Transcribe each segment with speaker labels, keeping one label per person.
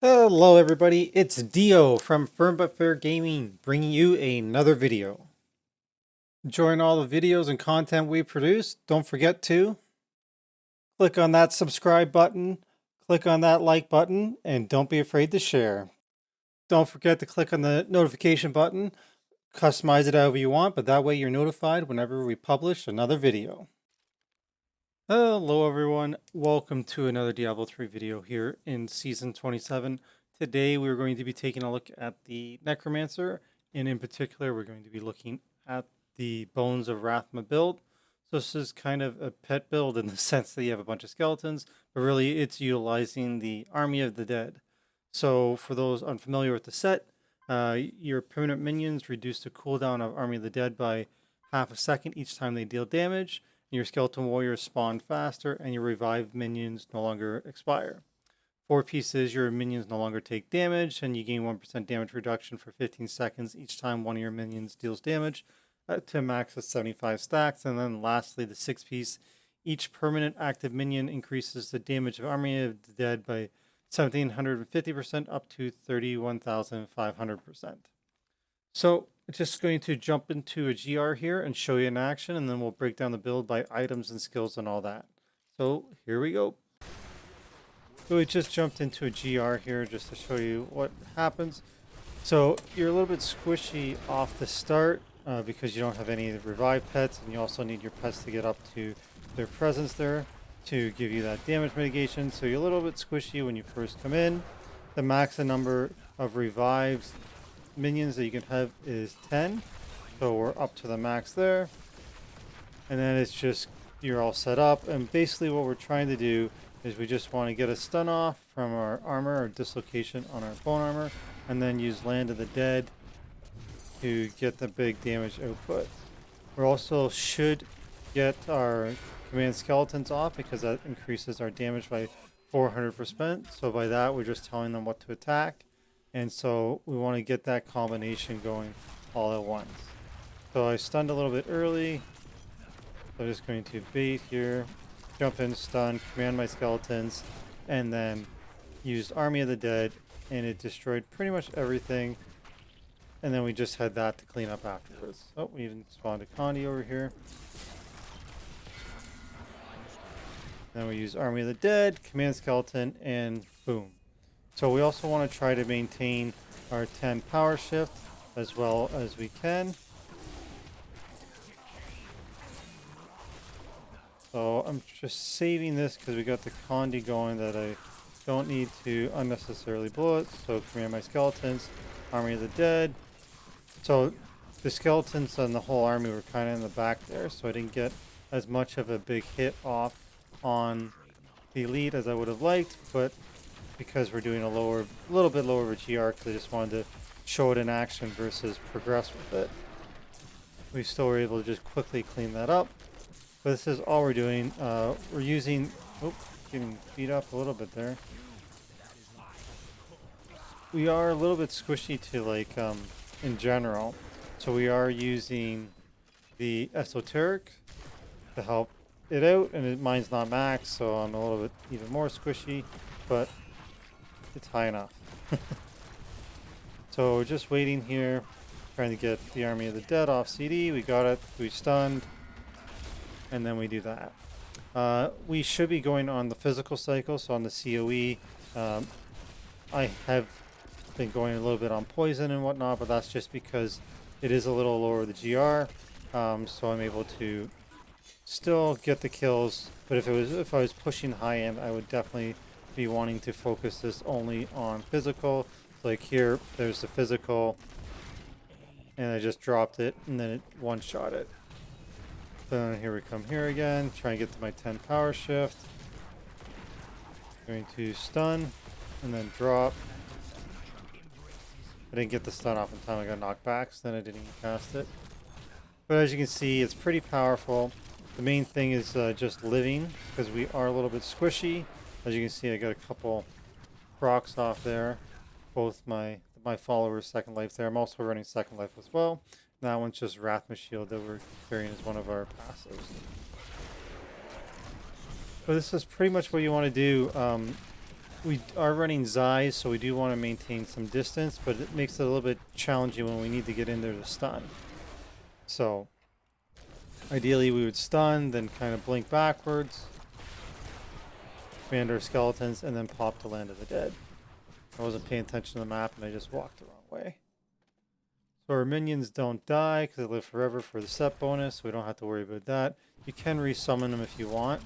Speaker 1: Hello everybody, it's Dio from Firm But Fair Gaming, bringing you another video. Enjoying all the videos and content we produce, don't forget to click on that subscribe button, click on that like button, and don't be afraid to share. Don't forget to click on the notification button, customize it however you want, but that way you're notified whenever we publish another video. Hello everyone, welcome to another Diablo 3 video here in Season 27. Today we're going to be taking a look at the Necromancer, and in particular we're going to be looking at the Bones of Rathma build. So this is kind of a pet build in the sense that you have a bunch of skeletons, but really it's utilizing the Army of the Dead. So for those unfamiliar with the set, your permanent minions reduce the cooldown of Army of the Dead by half a second each time they deal damage. Your skeleton warriors spawn faster, and your revived minions no longer expire. 4 pieces, your minions no longer take damage, and you gain 1% damage reduction for 15 seconds each time one of your minions deals damage to a max of 75 stacks. And then lastly, the 6 piece, each permanent active minion increases the damage of Army of the Dead by 1750% up to 31,500%. So just going to jump into a GR here and show you in action, and then we'll break down the build by items and skills and all that. So here we go. So we just jumped into a GR here just to show you what happens. So you're a little bit squishy off the start because you don't have any revived pets, and you also need your pets to get up to their presence there to give you that damage mitigation. So you're a little bit squishy when you first come in. The max number of revives minions that you can have is 10, so we're up to the max there, and then it's just you're all set up. And basically what we're trying to do is we just want to get a stun off from our armor or dislocation on our bone armor, and then use Land of the Dead to get the big damage output. We also should get our command skeletons off because that increases our damage by 400%. So by that we're just telling them what to attack. And so we want to get that combination going all at once. So I stunned a little bit early. So I'm just going to bait here, jump in, stun, command my skeletons, and then used Army of the Dead, and it destroyed pretty much everything. And then we just had that to clean up afterwards. Oh, we even spawned a Condi over here. Then we use Army of the Dead, command skeleton, and boom. So we also want to try to maintain our 10 power shift as well as we can. So I'm just saving this because we got the Condi going that I don't need to unnecessarily blow it. So command my skeletons, Army of the Dead. So the skeletons and the whole army were kind of in the back there, so I didn't get as much of a big hit off on the elite as I would have liked, but because we're doing a little bit lower of a GR, because I just wanted to show it in action versus progress with it. We still were able to just quickly clean that up. But this is all we're doing. We're using, getting beat up a little bit there. We are a little bit squishy to in general. So we are using the esoteric to help it out, and mine's not max, so I'm a little bit even more squishy, but it's high enough. So we're just waiting here, trying to get the Army of the Dead off CD. We got it, we stunned, and then we do that. We should be going on the physical cycle, so on the COE. I have been going a little bit on poison and whatnot, but that's just because it is a little lower the GR, so I'm able to still get the kills. But if I was pushing high end, I would definitely be wanting to focus this only on physical. Like here, there's the physical, and I just dropped it, and then it one-shot it. Then here we come here again, try and get to my 10 power shift. Going to stun, and then drop. I didn't get the stun off in time, I got knocked back, so then I didn't even cast it. But as you can see, it's pretty powerful. The main thing is just living, because we are a little bit squishy. As you can see, I got a couple procs off there. Both my followers' second life there. I'm also running second life as well. That one's just Rathma shield that we're carrying as one of our passives. But this is pretty much what you want to do. We are running Zais, so we do want to maintain some distance, but it makes it a little bit challenging when we need to get in there to stun. So ideally we would stun, then kind of blink backwards, command our skeletons, and then pop to Land of the Dead. I wasn't paying attention to the map and I just walked the wrong way. So our minions don't die because they live forever for the set bonus, so we don't have to worry about that. You can resummon them if you want.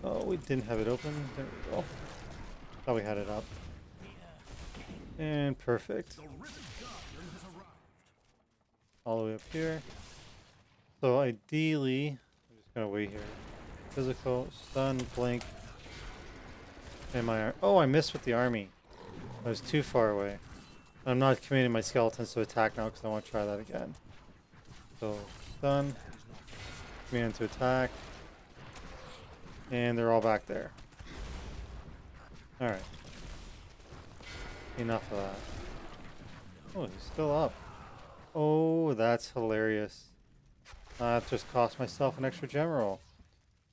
Speaker 1: Oh, we didn't have it open. There we go. Thought we had it up. And perfect. All the way up here. So ideally, I'm just gonna wait here. Physical, stun, blink. And my oh, I missed with the army. I was too far away. I'm not commanding my skeletons to attack now because I want to try that again. So stun, command to attack, and they're all back there. All right. Enough of that. Oh, he's still up. Oh, that's hilarious. That just cost myself an extra gem roll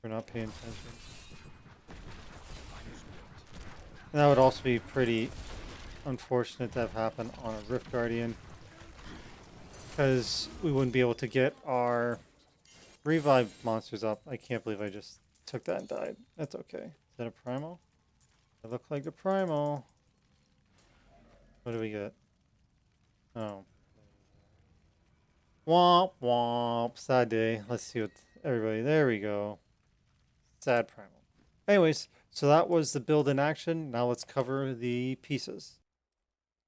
Speaker 1: for not paying attention. And that would also be pretty unfortunate to have happen on a Rift Guardian, because we wouldn't be able to get our revive monsters up. I can't believe I just took that and died. That's okay. Is that a primal? It looked like a primal. What do we get? Oh. Womp womp. Sad day. Let's see what everybody. There we go. Sad primal. Anyways, so that was the build in action. Now let's cover the pieces.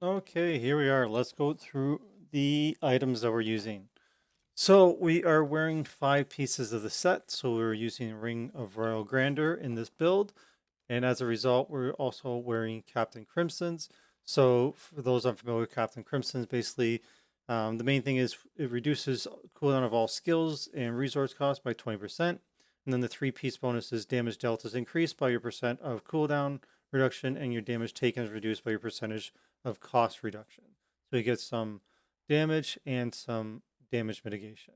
Speaker 1: Okay, here we are. Let's go through the items that we're using. So we are wearing 5 pieces of the set. So we're using Ring of Royal Grandeur in this build. And as a result, we're also wearing Captain Crimson's. So for those unfamiliar with Captain Crimson's, basically the main thing is it reduces cooldown of all skills and resource costs by 20%. And then the 3-piece bonus is damage dealt is increased by your percent of cooldown reduction, and your damage taken is reduced by your percentage of cost reduction. So you get some damage and some damage mitigation.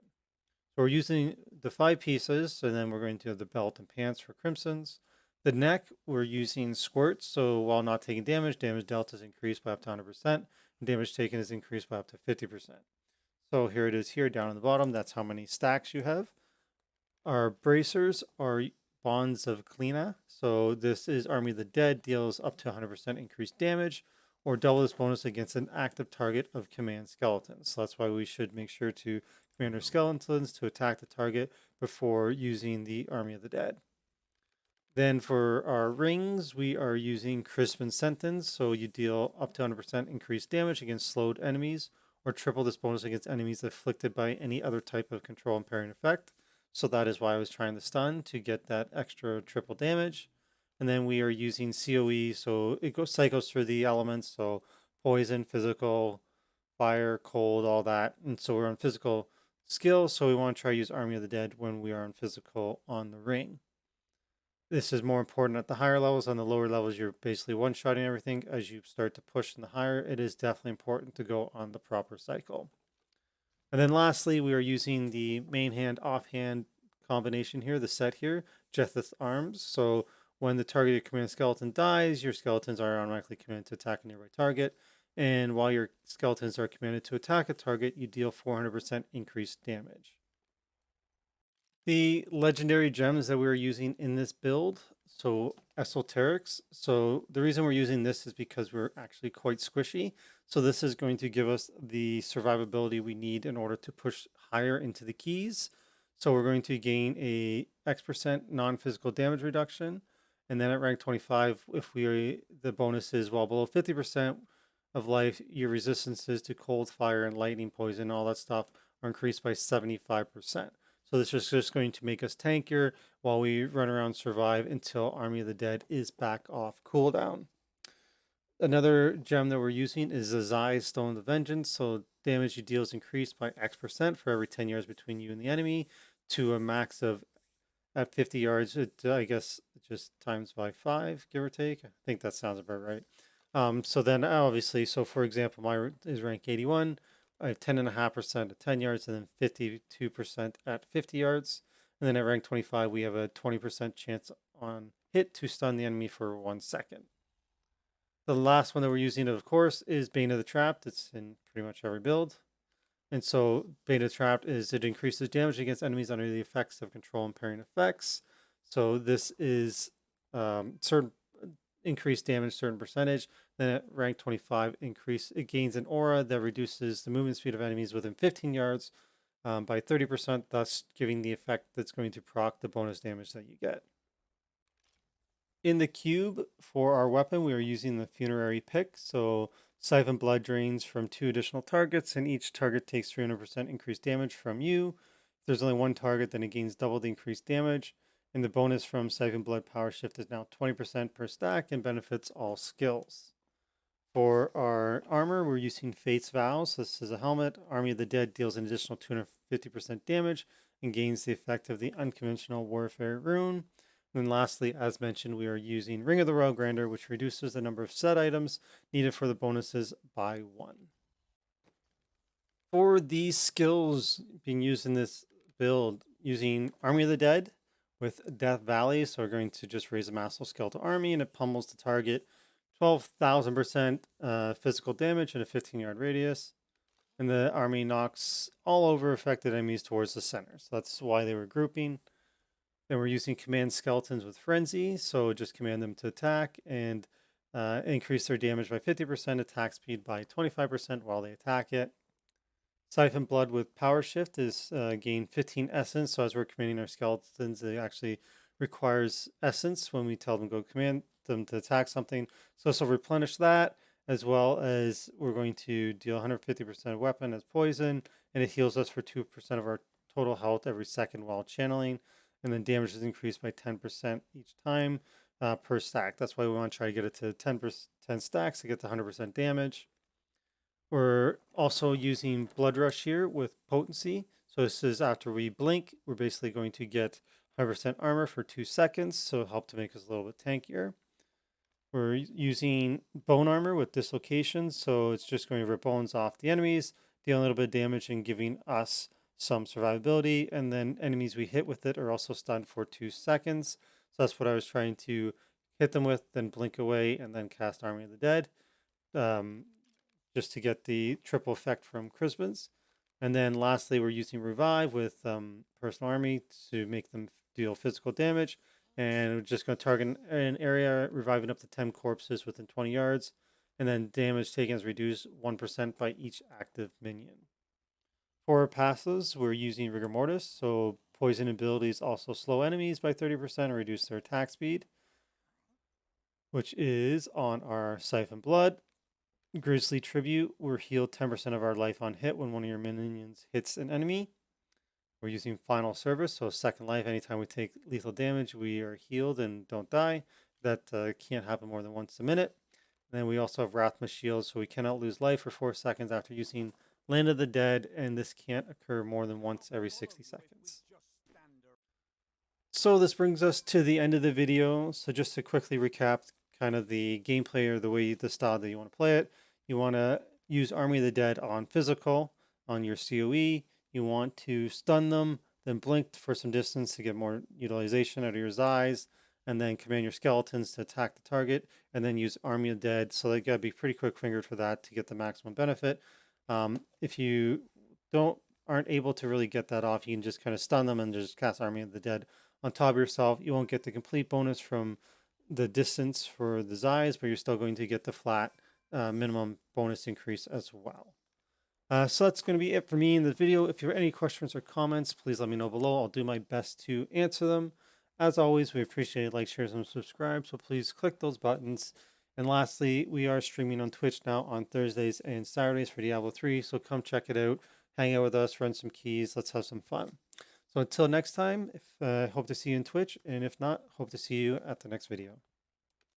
Speaker 1: So we're using the 5 pieces, and then we're going to have the belt and pants for Crimson's. The neck, we're using squirts, so while not taking damage, damage dealt is increased by up to 100%, and damage taken is increased by up to 50%. So here it is here down on the bottom, that's how many stacks you have. Our bracers are Bonds of Kleena, so this is Army of the Dead, deals up to 100% increased damage, or double this bonus against an active target of command skeletons. So that's why we should make sure to command our skeletons to attack the target before using the Army of the Dead. Then for our rings, we are using Crisp and Sentence, so you deal up to 100% increased damage against slowed enemies, or triple this bonus against enemies afflicted by any other type of control impairing effect. So that is why I was trying to stun, to get that extra triple damage. And then we are using COE, so it cycles through the elements, so poison, physical, fire, cold, all that. And so we're on physical skills, so we want to try to use Army of the Dead when we are on physical on the ring. This is more important at the higher levels. On the lower levels, you're basically one-shotting everything. As you start to push in the higher, it is definitely important to go on the proper cycle. And then lastly, we are using the main hand, offhand combination here, the set here, Jetheth's Arms. So when the targeted command skeleton dies, your skeletons are automatically commanded to attack a nearby target. And while your skeletons are commanded to attack a target, you deal 400% increased damage. The legendary gems that we're using in this build, so esoterics. So the reason we're using this is because we're actually quite squishy. So this is going to give us the survivability we need in order to push higher into the keys. So we're going to gain a X% non-physical damage reduction. And then at rank 25, if the bonus is well below 50% of life, your resistances to cold, fire, and lightning, poison, all that stuff are increased by 75%. So this is just going to make us tankier while we run around, survive until Army of the Dead is back off cooldown. Another gem that we're using is the Zai's Stone of Vengeance. So damage you deal is increased by X% for every 10 yards between you and the enemy, to a max of, at 50 yards, I guess just times by 5, give or take. I think that sounds about right. So then obviously, so for example, my is rank 81. I have 10.5% at 10 yards, and then 52% at 50 yards. And then at rank 25, we have a 20% chance on hit to stun the enemy for 1 second. The last one that we're using, of course, is Bane of the Trapped. It's in pretty much every build. And so Bane of the Trapped is it increases damage against enemies under the effects of control and parrying effects. So this is certain increased damage, certain percentage. Then at rank 25, it gains an aura that reduces the movement speed of enemies within 15 yards by 30%, thus giving the effect that's going to proc the bonus damage that you get. In the cube for our weapon, we are using the funerary pick. So siphon blood drains from 2 additional targets, and each target takes 300% increased damage from you. If there's only 1 target, then it gains double the increased damage. And the bonus from siphon blood power shift is now 20% per stack and benefits all skills. For our armor, we're using Fate's Vows. This is a helmet. Army of the Dead deals an additional 250% damage and gains the effect of the unconventional warfare rune. And then lastly, as mentioned, we are using Ring of the Royal Grandeur, which reduces the number of set items needed for the bonuses by 1. For these skills being used in this build, using Army of the Dead with Death Valley, so we're going to just raise a Massive Skeletal Army and it pummels the target 12,000% physical damage in a 15-yard radius. And the army knocks all over affected enemies towards the center. So that's why they were grouping. Then we're using command skeletons with frenzy, so just command them to attack and increase their damage by 50%, attack speed by 25% while they attack it. Siphon blood with power shift is gain 15 essence, so as we're commanding our skeletons, it actually requires essence when we tell them go command them to attack something. So this will replenish that, as well as we're going to deal 150% weapon as poison, and it heals us for 2% of our total health every second while channeling. And then damage is increased by 10% each time per stack. That's why we want to try to get it to 10 stacks to get to 100% damage. We're also using Blood Rush here with potency. So this is after we blink, we're basically going to get 100% armor for 2 seconds, so it'll help to make us a little bit tankier. We're using Bone Armor with Dislocation, so it's just going to rip bones off the enemies, dealing a little bit of damage and giving us some survivability, and then enemies we hit with it are also stunned for 2 seconds. So that's what I was trying to hit them with, then blink away, and then cast Army of the Dead, just to get the triple effect from Christmas. And then lastly, we're using Revive with Personal Army to make them deal physical damage. And we're just going to target an area, reviving up to 10 corpses within 20 yards. And then damage taken is reduced 1% by each active minion. For passes, we're using Rigor Mortis, so poison abilities also slow enemies by 30% and reduce their attack speed, which is on our Siphon Blood. Grisly Tribute, we're healed 10% of our life on hit when one of your minions hits an enemy. We're using Final Service, so second life. Anytime we take lethal damage, we are healed and don't die. That can't happen more than once a minute. And then we also have Rathma Shield, so we cannot lose life for 4 seconds after using Land of the Dead, and this can't occur more than once every 60 seconds. So this brings us to the end of the video. So just to quickly recap kind of the gameplay or the style that you want to play it. You want to use Army of the Dead on physical, on your COE. You want to stun them, then blink for some distance to get more utilization out of your Zais, and then command your skeletons to attack the target, and then use Army of the Dead. So they got to be pretty quick fingered for that to get the maximum benefit. If you aren't able to really get that off, you can just kind of stun them and just cast Army of the Dead on top of yourself. You won't get the complete bonus from the distance for the Zais, but you're still going to get the flat minimum bonus increase as well. So that's going to be it for me in this video. If you have any questions or comments, please let me know below. I'll do my best to answer them. As always, we appreciate like, shares, and subscribe, so please click those buttons. And lastly, we are streaming on Twitch now on Thursdays and Saturdays for Diablo 3, so come check it out, hang out with us, run some keys, let's have some fun. So until next time, I hope to see you in Twitch, and if not, hope to see you at the next video.